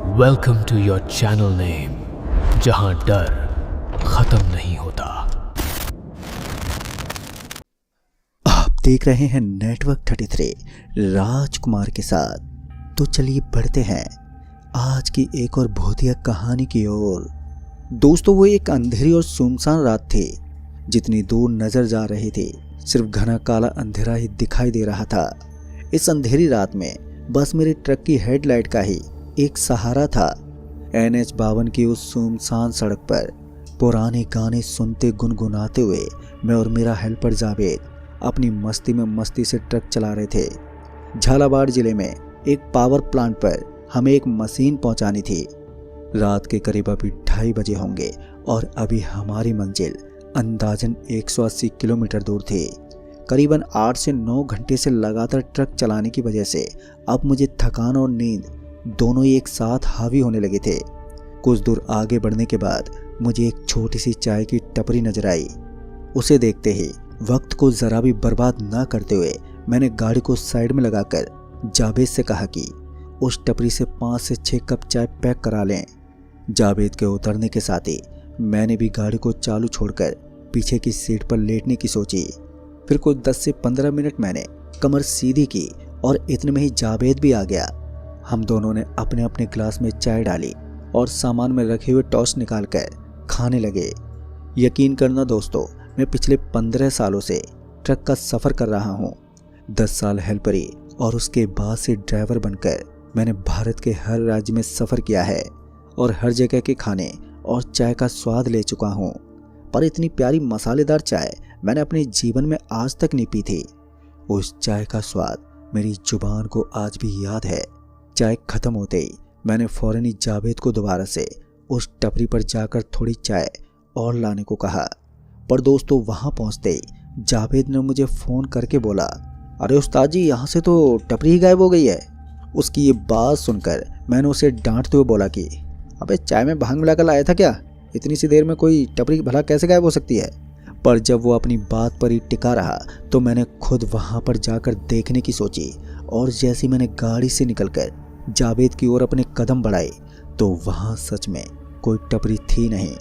Welcome to your channel name, जहां डर खत्म नहीं होता। आप देख रहे हैं नेटवर्क 33 राजकुमार के साथ। तो चलिए बढ़ते हैं आज की एक और भूतिया कहानी की ओर। दोस्तों, वो एक अंधेरी और सुनसान रात थी। जितनी दूर नजर जा रही थी, सिर्फ घना काला अंधेरा ही दिखाई दे रहा था। इस अंधेरी रात में बस मेरे ट्रक की हेडलाइट का ही एक सहारा था। NH 52 की उस सुनसान सड़क पर पुराने गाने सुनते गुनगुनाते हुए मैं और मेरा हेल्पर जावेद अपनी मस्ती में मस्ती से ट्रक चला रहे थे। झालावाड़ जिले में एक पावर प्लांट पर हमें एक मशीन पहुंचानी थी। रात के करीब अभी 2:30 बजे होंगे और अभी हमारी मंजिल अंदाजन 180 किलोमीटर दूर थी। करीबन 8 से 9 घंटे से लगातार ट्रक चलाने की वजह से अब मुझे थकान और नींद दोनों ही एक साथ हावी होने लगे थे। कुछ दूर आगे बढ़ने के बाद मुझे एक छोटी सी चाय की टपरी नजर आई। उसे देखते ही वक्त को जरा भी बर्बाद ना करते हुए मैंने गाड़ी को साइड में लगाकर जावेद से कहा कि उस टपरी से 5 से 6 कप चाय पैक करा लें। जावेद के उतरने के साथ ही मैंने भी गाड़ी को चालू छोड़कर पीछे की सीट पर लेटने की सोची। फिर कुछ 10 से 15 मिनट मैंने कमर सीधी की और इतने में ही जावेद भी आ गया। हम दोनों ने अपने अपने ग्लास में चाय डाली और सामान में रखे हुए टॉस निकालकर खाने लगे। यकीन करना दोस्तों, मैं पिछले 15 सालों से ट्रक का सफ़र कर रहा हूँ। 10 साल हेल्परी और उसके बाद से ड्राइवर बनकर मैंने भारत के हर राज्य में सफ़र किया है और हर जगह के खाने और चाय का स्वाद ले चुका हूँ। पर इतनी प्यारी मसालेदार चाय मैंने अपने जीवन में आज तक नहीं पी थी। उस चाय का स्वाद मेरी जुबान को आज भी याद है। चाय खत्म होते ही मैंने फौरन ही जावेद को दोबारा से उस टपरी पर जाकर थोड़ी चाय और लाने को कहा। पर दोस्तों, वहां पहुंचते ही जावेद ने मुझे फ़ोन करके बोला, अरे उस्ताद जी, यहाँ से तो टपरी ही गायब हो गई है। उसकी ये बात सुनकर मैंने उसे डांटते हुए बोला कि अबे चाय में भांग मिलाकर लाया था क्या? इतनी सी देर में कोई टपरी भला कैसे गायब हो सकती है? पर जब वो अपनी बात पर ही टिका रहा तो मैंने खुद वहां पर जाकर देखने की सोची और जैसे मैंने गाड़ी से निकलकर जावेद की ओर अपने कदम बढ़ाए तो वहां सच में कोई टपरी थी नहीं।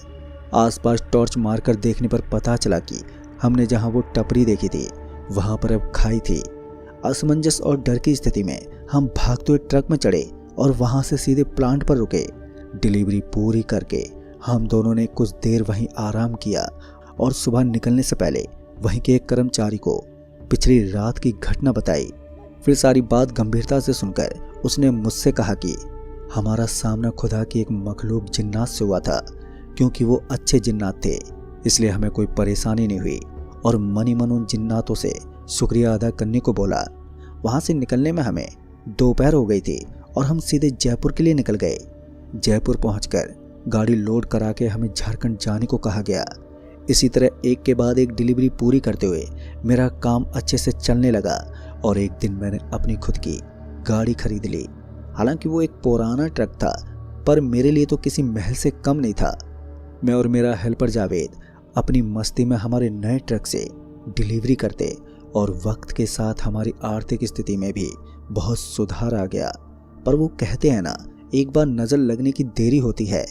आसपास टॉर्च मारकर देखने पर पता चला कि हमने जहां वो टपरी देखी थी वहां पर अब खाई थी। असमंजस और डर की स्थिति में हम भागते हुए ट्रक में चढ़े और वहां से सीधे प्लांट पर रुके। डिलीवरी पूरी करके हम दोनों ने कुछ देर वहीं आराम किया और सुबह निकलने से पहले वहीं के एक कर्मचारी को पिछली रात की घटना बताई। फिर सारी बात गंभीरता से सुनकर उसने मुझसे कहा कि हमारा सामना खुदा की एक मखलूक जिन्नात से हुआ था। क्योंकि वो अच्छे जिन्नात थे इसलिए हमें कोई परेशानी नहीं हुई और मनी मन उन जिन्नातों से शुक्रिया अदा करने को बोला। वहाँ से निकलने में हमें दोपहर हो गई थी और हम सीधे जयपुर के लिए निकल गए। जयपुर पहुँचकर गाड़ी लोड करा के हमें झारखंड जाने को कहा गया। इसी तरह एक के बाद एक डिलीवरी पूरी करते हुए मेरा काम अच्छे से चलने लगा और एक दिन मैंने अपनी खुद की गाड़ी खरीद ली। हालांकि वो एक पुराना ट्रक था पर मेरे लिए तो किसी महल से कम नहीं था। मैं और मेरा हेल्पर जावेद अपनी मस्ती में हमारे नए ट्रक से डिलीवरी करते और वक्त के साथ हमारी आर्थिक स्थिति में भी बहुत सुधार आ गया। पर वो कहते हैं ना, एक बार नज़र लगने की देरी होती है।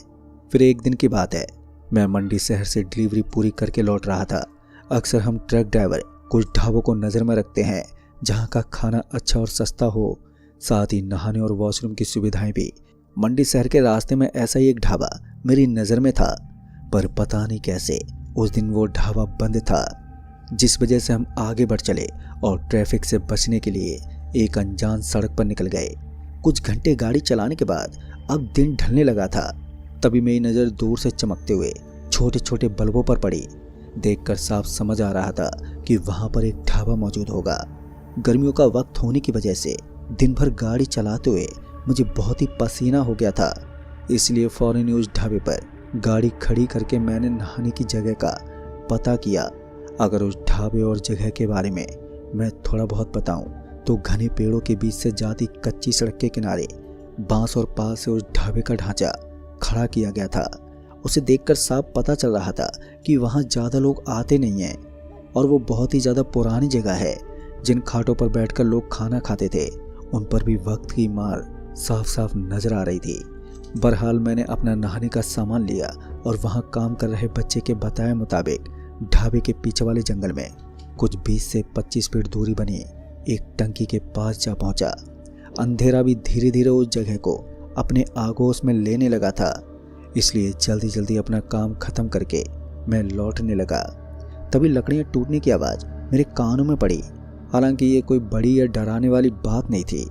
फिर एक दिन की बात है, मैं मंडी शहर से डिलीवरी पूरी करके लौट रहा था। अक्सर हम ट्रक ड्राइवर कुछ ढाबों को नज़र में रखते हैं जहाँ का खाना अच्छा और सस्ता हो, साथ ही नहाने और वॉशरूम की सुविधाएं भी। मंडी शहर के रास्ते में ऐसा ही एक ढाबा मेरी नज़र में था, पर पता नहीं कैसे उस दिन वो ढाबा बंद था, जिस वजह से हम आगे बढ़ चले और ट्रैफिक से बचने के लिए एक अनजान सड़क पर निकल गए। कुछ घंटे गाड़ी चलाने के बाद अब दिन ढलने लगा था। तभी मेरी नज़र दूर से चमकते हुए छोटे छोटे बल्बों पर पड़ी। देखकर साफ समझ आ रहा था कि वहाँ पर एक ढाबा मौजूद होगा। गर्मियों का वक्त होने की वजह से दिन भर गाड़ी चलाते हुए मुझे बहुत ही पसीना हो गया था, इसलिए फौरन उस ढाबे पर गाड़ी खड़ी करके मैंने नहाने की जगह का पता किया। अगर उस ढाबे और जगह के बारे में मैं थोड़ा बहुत बताऊं तो घने पेड़ों के बीच से जाती कच्ची सड़क के किनारे बांस और पाल से उस ढाबे का ढांचा खड़ा किया गया था। उसे देखकर साफ पता चल रहा था कि वहाँ ज़्यादा लोग आते नहीं हैं और वो बहुत ही ज़्यादा पुरानी जगह है। जिन खाटों पर बैठकर लोग खाना खाते थे उन पर भी वक्त की मार साफ साफ नजर आ रही थी। बहरहाल मैंने अपना नहाने का सामान लिया और वहाँ काम कर रहे बच्चे के बताए मुताबिक ढाबे के पीछे वाले जंगल में कुछ 20 से 25 फीट दूरी बनी एक टंकी के पास जा पहुंचा। अंधेरा भी धीरे धीरे उस जगह को अपने आगोश में लेने लगा था, इसलिए जल्दी जल्दी अपना काम खत्म करके मैं लौटने लगा। तभी लकड़ियां टूटने की आवाज़ मेरे कानों में पड़ी। हालांकि ये कोई बड़ी या डराने वाली बात नहीं थी,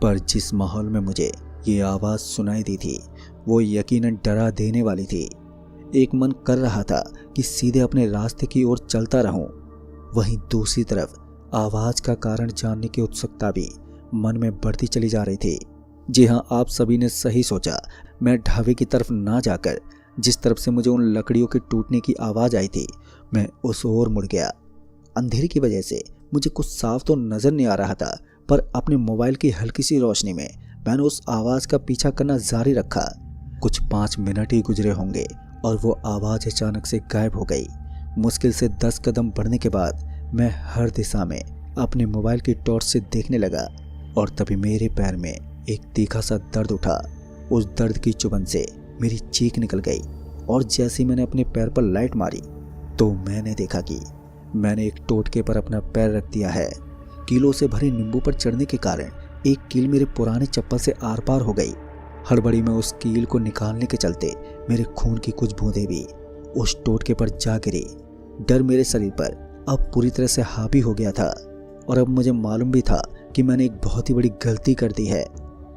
पर जिस माहौल में मुझे ये आवाज़ सुनाई दी थी वो यकीनन डरा देने वाली थी। एक मन कर रहा था कि सीधे अपने रास्ते की ओर चलता रहूं, वहीं दूसरी तरफ आवाज़ का कारण जानने की उत्सुकता भी मन में बढ़ती चली जा रही थी। जी हाँ, आप सभी ने सही सोचा। मैं ढाबे की तरफ ना जाकर जिस तरफ से मुझे उन लकड़ियों के टूटने की आवाज़ आई थी, मैं उस ओर मुड़ गया। अंधेरे की वजह से मुझे कुछ साफ तो नज़र नहीं आ रहा था, पर अपने मोबाइल की हल्की सी रोशनी में मैंने उस आवाज़ का पीछा करना जारी रखा। कुछ 5 मिनट ही गुजरे होंगे और वो आवाज़ अचानक से गायब हो गई। मुश्किल से 10 कदम बढ़ने के बाद मैं हर दिशा में अपने मोबाइल की टॉर्च से देखने लगा और तभी मेरे पैर में एक तीखा सा दर्द उठा। उस दर्द की चुभन से मेरी चीख निकल गई और जैसे ही मैंने अपने पैर पर लाइट मारी तो मैंने देखा कि मैंने एक टोटके पर अपना पैर रख दिया है। कीलों से भरे नींबू पर चढ़ने के कारण एक कील मेरे पुराने चप्पल से आर पार हो गई। हड़बड़ी में उस कील को निकालने के चलते मेरे खून की कुछ बूंदें भी उस टोटके पर जा गिरी। डर मेरे शरीर पर अब पूरी तरह से हावी हो गया था और अब मुझे मालूम भी था कि मैंने एक बहुत ही बड़ी गलती कर दी है।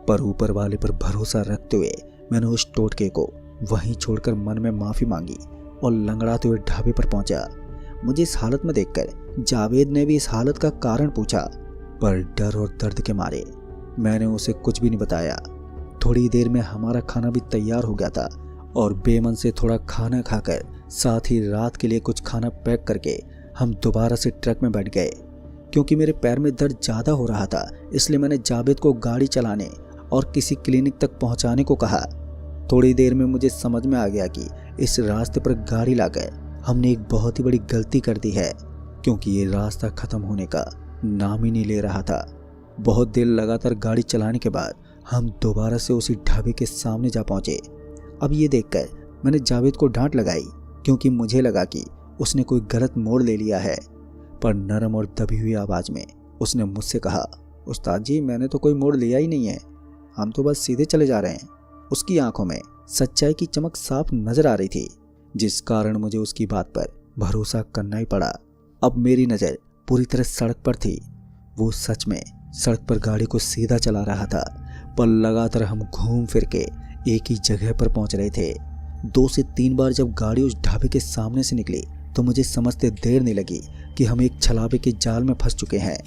पर ऊपर वाले पर भरोसा रखते हुए मैंने उस टोटके को वहीं छोड़कर मन में माफ़ी मांगी और लंगड़ाते हुए ढाबे पर पहुंचा। मुझे इस हालत में देखकर जावेद ने भी इस हालत का कारण पूछा, पर डर और दर्द के मारे मैंने उसे कुछ भी नहीं बताया। थोड़ी देर में हमारा खाना भी तैयार हो गया था और बेमन से थोड़ा खाना खाकर साथ ही रात के लिए कुछ खाना पैक करके हम दोबारा से ट्रक में बैठ गए। क्योंकि मेरे पैर में दर्द ज़्यादा हो रहा था, इसलिए मैंने जावेद को गाड़ी चलाने और किसी क्लिनिक तक पहुंचाने को कहा। थोड़ी देर में मुझे समझ में आ गया कि इस रास्ते पर गाड़ी लाकर हमने एक बहुत ही बड़ी गलती कर दी है, क्योंकि ये रास्ता ख़त्म होने का नाम ही नहीं ले रहा था। बहुत देर लगातार गाड़ी चलाने के बाद हम दोबारा से उसी ढाबे के सामने जा पहुंचे। अब ये देखकर मैंने जावेद को डांट लगाई, क्योंकि मुझे लगा कि उसने कोई गलत मोड़ ले लिया है। पर नरम और दबी हुई आवाज़ में उसने मुझसे कहा, उस्ताद जी, मैंने तो कोई मोड़ लिया ही नहीं है, हम तो बस सीधे चले जा रहे हैं। उसकी आंखों में सच्चाई की चमक साफ नजर आ रही थी, जिस कारण मुझे उसकी बात पर भरोसा करना ही पड़ा। अब मेरी नज़र पूरी तरह सड़क पर थी। वो सच में सड़क पर गाड़ी को सीधा चला रहा था, पर लगातार हम घूम फिर के एक ही जगह पर पहुंच रहे थे। 2 से 3 बार जब गाड़ी उस ढाबे के सामने से निकली तो मुझे समझते देर नहीं लगी कि हम एक छलावे के जाल में फंस चुके हैं।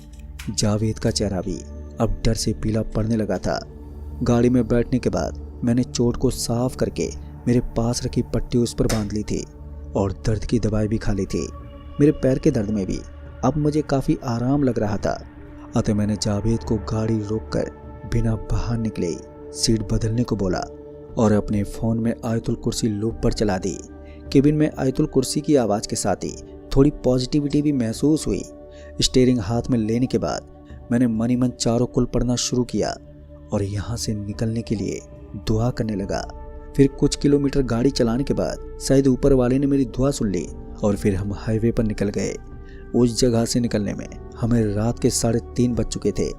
जावेद का चेहरा भी अब डर से पीला पड़ने लगा था। गाड़ी में बैठने के बाद मैंने चोट को साफ करके मेरे पास रखी पट्टी उस पर बांध ली थी और दर्द की दवाई भी खा ली थी। मेरे पैर के दर्द में भी अब मुझे काफ़ी आराम लग रहा था। अतः मैंने जावेद को गाड़ी रोककर बिना बाहर निकले सीट बदलने को बोला और अपने फ़ोन में आयतुल कुर्सी लूप पर चला दी। केबिन में आयतुल कुर्सी की आवाज़ के साथ ही थोड़ी पॉजिटिविटी भी महसूस हुई। स्टीयरिंग हाथ में लेने के बाद मैंने मन ही मन चारों कुल पढ़ना शुरू किया और यहाँ से निकलने के लिए दुआ करने लगा। फिर कुछ किलोमीटर गाड़ी चलाने के बाद शायद ऊपर वाले ने मेरी दुआ सुन ली और फिर हम हाईवे पर निकल गए। उस जगह से निकलने में हमें रात के 3:30 बज चुके थे।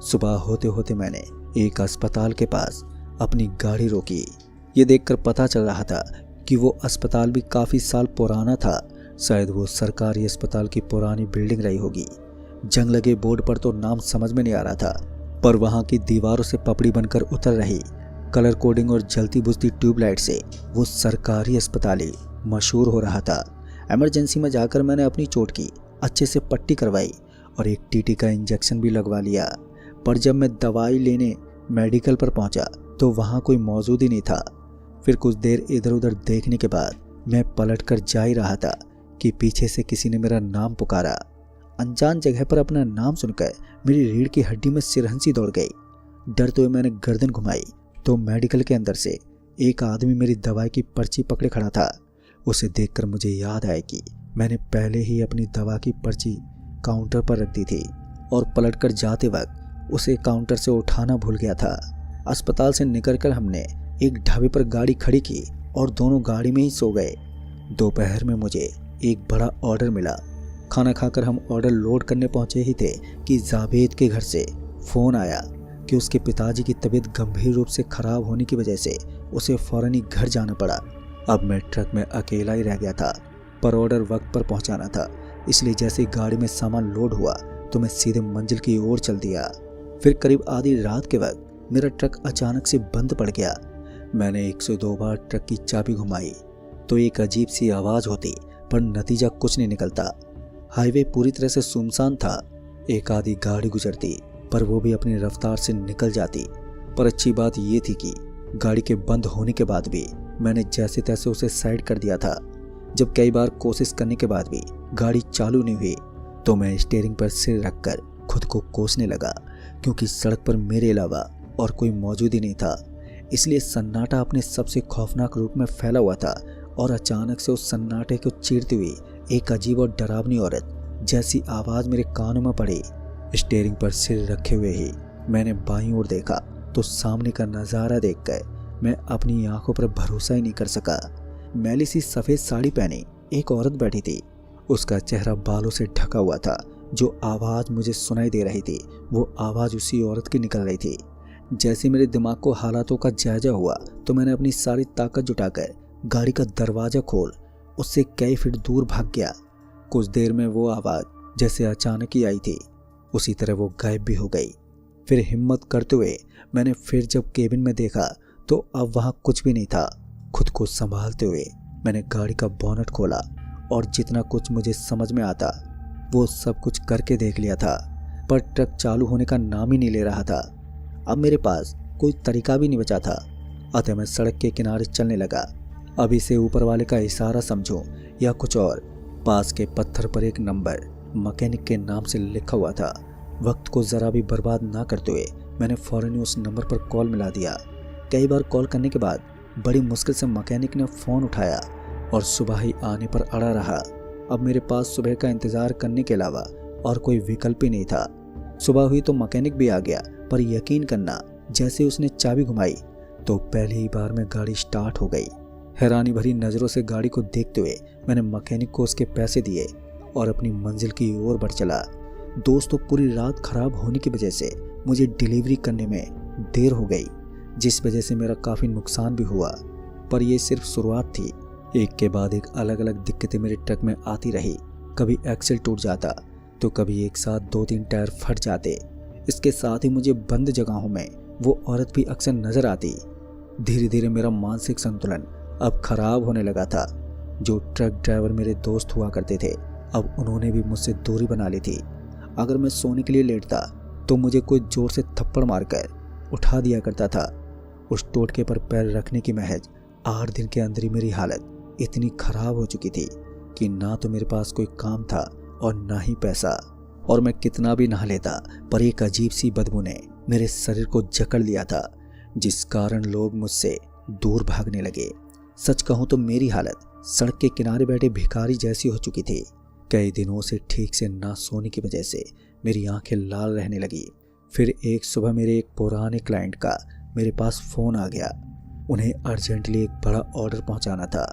सुबह होते होते मैंने एक अस्पताल के पास अपनी गाड़ी रोकी। ये देखकर पता चल रहा था कि वो अस्पताल भी काफ़ी साल पुराना था। शायद वो सरकारी अस्पताल की पुरानी बिल्डिंग रही होगी। जंग लगे बोर्ड पर तो नाम समझ में नहीं आ रहा था, पर वहाँ की दीवारों से पपड़ी बनकर उतर रही कलर कोडिंग और जलती बुझती ट्यूबलाइट से वो सरकारी अस्पताल ही मशहूर हो रहा था। इमरजेंसी में जाकर मैंने अपनी चोट की अच्छे से पट्टी करवाई और एक टीटी का इंजेक्शन भी लगवा लिया। पर जब मैं दवाई लेने मेडिकल पर पहुंचा तो वहां कोई मौजूद ही नहीं था। फिर कुछ देर इधर उधर देखने के बाद मैं पलटकर जा ही रहा था कि पीछे से किसी ने मेरा नाम पुकारा। अनजान जगह पर अपना नाम सुनकर मेरी रीढ़ की हड्डी में सिरहंसी दौड़ गई। डरते हुए मैंने गर्दन घुमाई तो मेडिकल के अंदर से एक आदमी मेरी दवाई की पर्ची पकड़े खड़ा था। उसे देखकर मुझे याद आया कि मैंने पहले ही अपनी दवा की पर्ची काउंटर पर रख दी थी और पलटकर जाते वक्त उसे काउंटर से उठाना भूल गया था। अस्पताल से निकलकर हमने एक ढाबे पर गाड़ी खड़ी की और दोनों गाड़ी में ही सो गए। दोपहर में मुझे एक बड़ा ऑर्डर मिला। खाना खाकर हम ऑर्डर लोड करने पहुंचे ही थे कि जावेद के घर से फ़ोन आया कि उसके पिताजी की तबीयत गंभीर रूप से ख़राब होने की वजह से उसे फ़ौरन ही घर जाना पड़ा। अब मैं ट्रक में अकेला ही रह गया था, पर ऑर्डर वक्त पर पहुंचाना था, इसलिए जैसे ही गाड़ी में सामान लोड हुआ तो मैं सीधे मंजिल की ओर चल दिया। फिर करीब आधी रात के वक्त मेरा ट्रक अचानक से बंद पड़ गया। मैंने 102 बार ट्रक की चाबी घुमाई तो एक अजीब सी आवाज़ होती, पर नतीजा कुछ नहीं निकलता। हाईवे पूरी तरह से सुनसान था। एक आधी गाड़ी गुजरती, पर वो भी अपनी रफ्तार से निकल जाती। पर अच्छी बात ये थी कि गाड़ी के बंद होने के बाद भी मैंने जैसे तैसे उसे साइड कर दिया था। जब कई बार कोशिश करने के बाद भी गाड़ी चालू नहीं हुई तो मैं स्टीयरिंग पर सिर रखकर खुद को कोसने लगा, क्योंकि सड़क पर मेरे अलावा और कोई मौजूद ही नहीं था। इसलिए सन्नाटा अपने सबसे खौफनाक रूप में फैला हुआ था और अचानक से उस सन्नाटे को चीरती हुई एक अजीब और डरावनी औरत जैसी आवाज़ मेरे कानों में पड़ी। स्टीयरिंग पर सिर रखे हुए ही मैंने बाईं ओर देखा तो सामने का नज़ारा देखकर मैं अपनी आंखों पर भरोसा ही नहीं कर सका। मैली सी सफ़ेद साड़ी पहनी एक औरत बैठी थी। उसका चेहरा बालों से ढका हुआ था। जो आवाज़ मुझे सुनाई दे रही थी वो आवाज़ उसी औरत की निकल रही थी। जैसे मेरे दिमाग को हालातों का जायजा हुआ तो मैंने अपनी सारी ताकत जुटाकर गाड़ी का दरवाज़ा खोल उससे कई फीट दूर भाग गया। कुछ देर में वो आवाज़ जैसे अचानक ही आई थी, उसी तरह वो गायब भी हो गई। फिर हिम्मत करते हुए मैंने फिर जब केबिन में देखा तो अब वहाँ कुछ भी नहीं था। खुद को संभालते हुए मैंने गाड़ी का बोनट खोला और जितना कुछ मुझे समझ में आता वो सब कुछ करके देख लिया था, पर ट्रक चालू होने का नाम ही नहीं ले रहा था। अब मेरे पास कोई तरीका भी नहीं बचा था, अतः मैं सड़क के किनारे चलने लगा। अब इसे ऊपर वाले का इशारा समझूं या कुछ और। पास के पत्थर पर एक नंबर मैकेनिक के नाम से लिखा हुआ था। वक्त को ज़रा भी बर्बाद ना करते हुए मैंने फ़ौरन ही उस नंबर पर कॉल मिला दिया। कई बार कॉल करने के बाद बड़ी मुश्किल से मैकेनिक ने फ़ोन उठाया और सुबह ही आने पर अड़ा रहा। अब मेरे पास सुबह का इंतज़ार करने के अलावा और कोई विकल्प ही नहीं था। सुबह हुई तो मैकेनिक भी आ गया, पर यकीन करना जैसे उसने चाबी घुमाई तो पहली ही बार में गाड़ी स्टार्ट हो गई। हैरानी भरी नज़रों से गाड़ी को देखते हुए मैंने मैकेनिक को उसके पैसे दिए और अपनी मंजिल की ओर बढ़ चला। दोस्तों, पूरी रात खराब होने की वजह से मुझे डिलीवरी करने में देर हो गई, जिस वजह से मेरा काफ़ी नुकसान भी हुआ। पर यह सिर्फ शुरुआत थी। एक के बाद एक अलग अलग दिक्कतें मेरे ट्रक में आती रही। कभी एक्सेल टूट जाता तो कभी एक साथ 2-3 टायर फट जाते। इसके साथ ही मुझे बंद जगहों में वो औरत भी अक्सर नज़र आती। धीरे धीरे मेरा मानसिक संतुलन अब खराब होने लगा था। जो ट्रक ड्राइवर मेरे दोस्त हुआ करते थे, अब उन्होंने भी मुझसे दूरी बना ली थी। अगर मैं सोने के लिए लेटता तो मुझे कोई जोर से थप्पड़ मारकर उठा दिया करता था। उस टोटके पर पैर रखने की महज 8 दिन के अंदर ही मेरी हालत इतनी खराब हो चुकी थी कि ना तो मेरे पास कोई काम था और ना ही पैसा। और मैं कितना भी नहा लेता, पर एक अजीब सी बदबू ने मेरे शरीर को जकड़ लिया था, जिस कारण लोग मुझसे दूर भागने लगे। सच कहूँ तो मेरी हालत सड़क के किनारे बैठे भिखारी जैसी हो चुकी थी। कई दिनों से ठीक से ना सोने की वजह से मेरी आंखें लाल रहने लगी। फिर एक सुबह मेरे एक पुराने क्लाइंट का मेरे पास फ़ोन आ गया। उन्हें अर्जेंटली एक बड़ा ऑर्डर पहुंचाना था।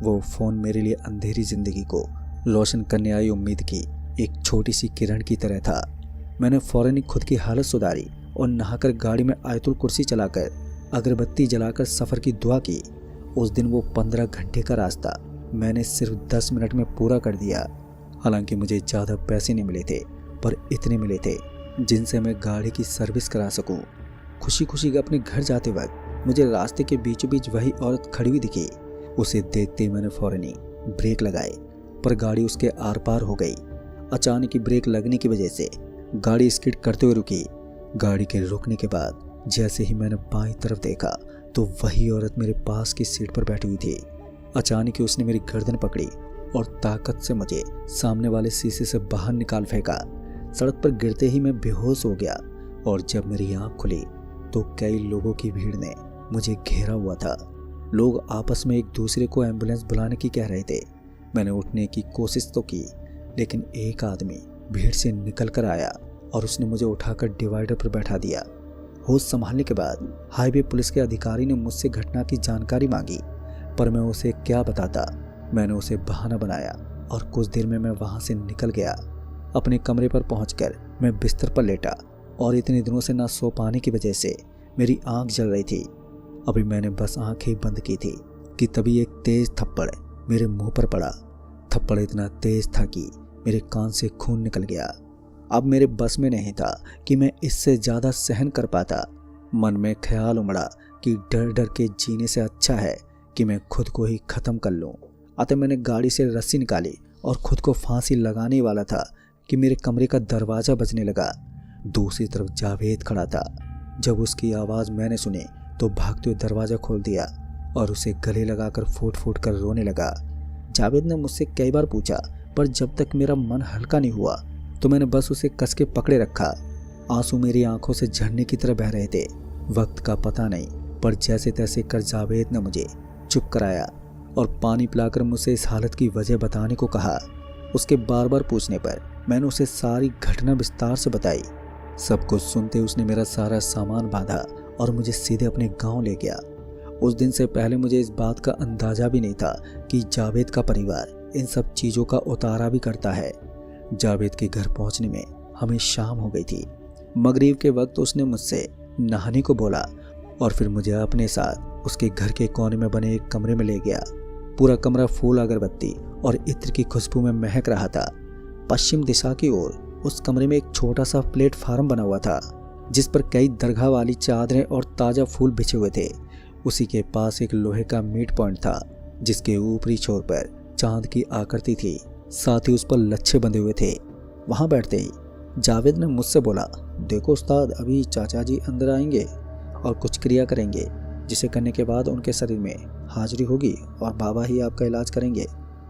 वो फ़ोन मेरे लिए अंधेरी ज़िंदगी को रोशन करने आई उम्मीद की एक छोटी सी किरण की तरह था। मैंने फ़ौरन ही खुद की हालत सुधारी और नहाकर गाड़ी में आयतुल कुर्सी चलाकर अगरबत्ती जलाकर सफ़र की दुआ की। उस दिन वो 15 घंटे का रास्ता मैंने सिर्फ 10 मिनट में पूरा कर दिया। हालांकि मुझे ज़्यादा पैसे नहीं मिले थे, पर इतने मिले थे जिनसे मैं गाड़ी की सर्विस करा सकूं। खुशी खुशी अपने घर जाते वक्त मुझे रास्ते के बीचों बीच वही औरत खड़ी हुई दिखी। उसे देखते ही मैंने फ़ौरन ही ब्रेक लगाए, पर गाड़ी उसके आर पार हो गई। अचानक ही ब्रेक लगने की वजह से गाड़ी स्किड करते हुए रुकी। गाड़ी के रुकने के बाद जैसे ही मैंने बाईं तरफ देखा तो वही औरत मेरे पास की सीट पर बैठी हुई थी। अचानक ही उसने मेरी गर्दन पकड़ी और ताकत से मुझे सामने वाले शीशे से बाहर निकाल फेंका। सड़क पर गिरते ही मैं बेहोश हो गया और जब मेरी आँख खुली तो कई लोगों की भीड़ ने मुझे घेरा हुआ था। लोग आपस में एक दूसरे को एम्बुलेंस बुलाने की कह रहे थे। मैंने उठने की कोशिश तो की, लेकिन एक आदमी भीड़ से निकल कर आया और उसने मुझे उठाकर डिवाइडर पर बैठा दिया। होश संभालने के बाद हाईवे पुलिस के अधिकारी ने मुझसे घटना की जानकारी मांगी, पर मैं उसे क्या बताता। मैंने उसे बहाना बनाया और कुछ देर में मैं वहां से निकल गया। अपने कमरे पर पहुंचकर मैं बिस्तर पर लेटा और इतने दिनों से ना सो पाने की वजह से मेरी आंख जल रही थी। अभी मैंने बस आंखें बंद की थी कि तभी एक तेज थप्पड़ मेरे मुंह पर पड़ा। थप्पड़ इतना तेज था कि मेरे कान से खून निकल गया। अब मेरे बस में नहीं था कि मैं इससे ज़्यादा सहन कर पाता। मन में ख्याल उमड़ा कि डर डर के जीने से अच्छा है कि मैं खुद को ही ख़त्म कर लूँ। अतः मैंने गाड़ी से रस्सी निकाली और खुद को फांसी लगाने वाला था कि मेरे कमरे का दरवाज़ा बजने लगा। दूसरी तरफ जावेद खड़ा था। जब उसकी आवाज़ मैंने सुनी तो भागते हुए दरवाज़ा खोल दिया और उसे गले लगाकर फूट फूट कर रोने लगा। जावेद ने मुझसे कई बार पूछा, पर जब तक मेरा मन हल्का नहीं हुआ तो मैंने बस उसे कस के पकड़े रखा। आंसू मेरी आंखों से झरने की तरह बह रहे थे। वक्त का पता नहीं, पर जैसे तैसे कर जावेद ने मुझे चुप कराया और पानी पिलाकर मुझसे इस हालत की वजह बताने को कहा। उसके बार बार पूछने पर मैंने उसे सारी घटना विस्तार से बताई। सब कुछ सुनते उसने मेरा सारा सामान बांधा और मुझे सीधे अपने गांव ले गया। उस दिन से पहले मुझे इस बात का अंदाजा भी नहीं था कि जावेद का परिवार इन सब चीज़ों का उतारा भी करता है। जावेद के घर पहुंचने में हमें शाम हो गई थी। मगरिब के वक्त उसने मुझसे नहाने को बोला और फिर मुझे अपने साथ उसके घर के कोने में बने एक कमरे में ले गया। पूरा कमरा फूल अगरबत्ती और इत्र की खुशबू में महक रहा था। पश्चिम दिशा की ओर उस कमरे में एक छोटा सा प्लेटफार्म बना हुआ था जिस पर कई दरगाह वाली चादरें और ताज़ा फूल बिछे हुए थे। उसी के पास एक लोहे का मीट पॉइंट था जिसके ऊपरी छोर पर चांद की आकृति थी, साथ ही उस पर लच्छे बंधे हुए थे। वहां बैठते ही जावेद ने मुझसे बोला, देखो उस्ताद, अभी चाचा जी अंदर आएंगे और कुछ क्रिया करेंगे, जिसे करने के बाद उनके शरीर में हाजिरी होगी और बाबा ही आपका इलाज करेंगे।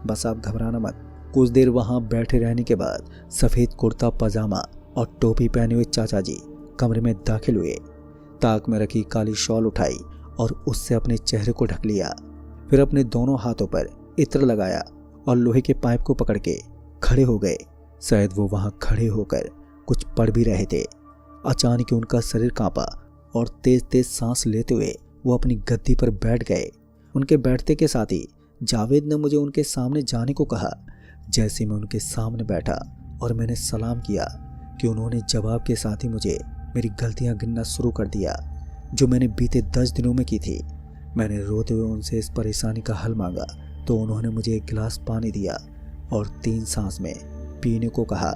बस आप घबराना मत। कुछ देर वहां बैठे रहने के बाद सफ़ेद कुर्ता पजामा और टोपी पहने हुए चाचा जी कमरे में दाखिल हुए। ताक में रखी काली शॉल उठाई और उससे अपने चेहरे को ढक लिया। फिर अपने दोनों हाथों पर इत्र लगाया और लोहे के पाइप को पकड़ के खड़े हो गए। शायद वो वहां खड़े होकर कुछ पढ़ भी रहे थे। अचानक उनका शरीर कांपा और तेज तेज सांस लेते हुए वो अपनी गद्दी पर बैठ गए। उनके बैठते के साथ ही जावेद ने मुझे उनके सामने जाने को कहा। जैसे मैं उनके सामने बैठा और मैंने सलाम किया कि उन्होंने जवाब के साथ ही मुझे मेरी गलतियां गिनना शुरू कर दिया जो मैंने बीते 10 दिनों में की थी। मैंने रोते हुए उनसे इस परेशानी का हल मांगा तो उन्होंने मुझे एक गिलास पानी दिया और 3 सांस में पीने को कहा।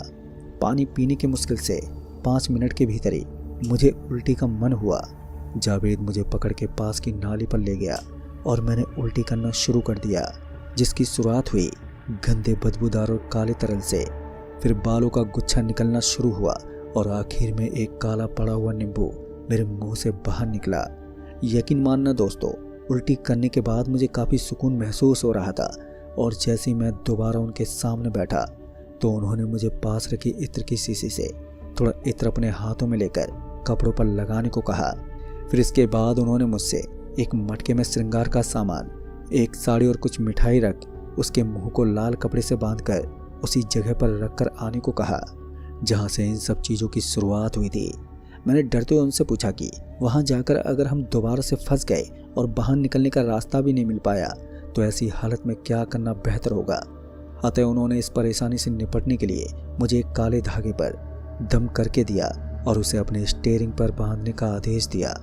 पानी पीने की मुश्किल से 5 मिनट के भीतर ही मुझे उल्टी का मन हुआ। जावेद मुझे पकड़ के पास की नाली पर ले गया और मैंने उल्टी करना शुरू कर दिया, जिसकी शुरुआत हुई गंदे बदबूदार और काले तरल से। फिर बालों का गुच्छा निकलना शुरू हुआ और आखिर में एक काला पड़ा हुआ नींबू मेरे मुंह से बाहर निकला। यकीन मानना दोस्तों, उल्टी करने के बाद मुझे काफ़ी सुकून महसूस हो रहा था और जैसे ही मैं दोबारा उनके सामने बैठा तो उन्होंने मुझे पास रखी इत्र की शीशी से थोड़ा इत्र अपने हाथों में लेकर कपड़ों पर लगाने को कहा। फिर इसके बाद उन्होंने मुझसे एक मटके में श्रृंगार का सामान, एक साड़ी और कुछ मिठाई रख उसके मुंह को लाल कपड़े से बांधकर उसी जगह पर रखकर आने को कहा जहां से इन सब चीज़ों की शुरुआत हुई थी। मैंने डरते हुए उनसे पूछा कि वहां जाकर अगर हम दोबारा से फंस गए और बाहर निकलने का रास्ता भी नहीं मिल पाया तो ऐसी हालत में क्या करना बेहतर होगा। अतः उन्होंने इस परेशानी से निपटने के लिए मुझे एक काले धागे पर दम करके दिया और उसे अपने स्टीयरिंग पर बांधने का आदेश दिया।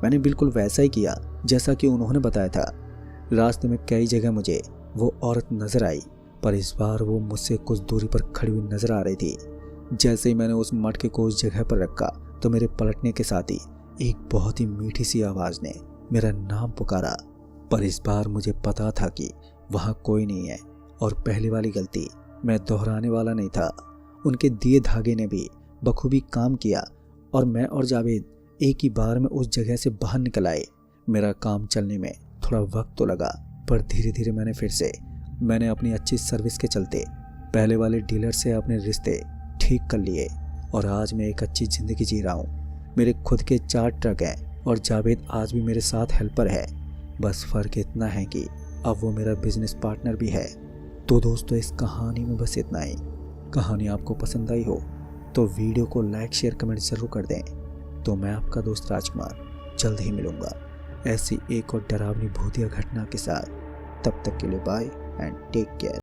मैंने बिल्कुल वैसा ही किया जैसा कि उन्होंने बताया था। रास्ते में कई जगह मुझे वो औरत नजर आई, पर इस बार वो मुझसे कुछ दूरी पर खड़ी हुई नजर आ रही थी। जैसे ही मैंने उस मटके को उस जगह पर रखा तो मेरे पलटने के साथ ही एक बहुत ही मीठी सी आवाज़ ने मेरा नाम पुकारा। पर इस बार मुझे पता था कि वहाँ कोई नहीं है और पहली वाली गलती मैं दोहराने वाला नहीं था। उनके दिए धागे ने भी बखूबी काम किया और मैं और जावेद एक ही बार में उस जगह से बाहर निकल आए। मेरा काम चलने में थोड़ा वक्त तो लगा, पर धीरे धीरे मैंने अपनी अच्छी सर्विस के चलते पहले वाले डीलर से अपने रिश्ते ठीक कर लिए और आज मैं एक अच्छी ज़िंदगी जी रहा हूँ। मेरे खुद के 4 ट्रक हैं और जावेद आज भी मेरे साथ हेल्पर है। बस फ़र्क इतना है कि अब वो मेरा बिजनेस पार्टनर भी है। तो दोस्तों, इस कहानी में बस इतना ही। कहानी आपको पसंद आई हो तो वीडियो को लाइक शेयर कमेंट ज़रूर कर दें। तो मैं आपका दोस्त राजकुमार जल्द ही मिलूंगा ऐसी एक और डरावनी भूतिया घटना के साथ। तब तक के लिए बाय एंड टेक केयर।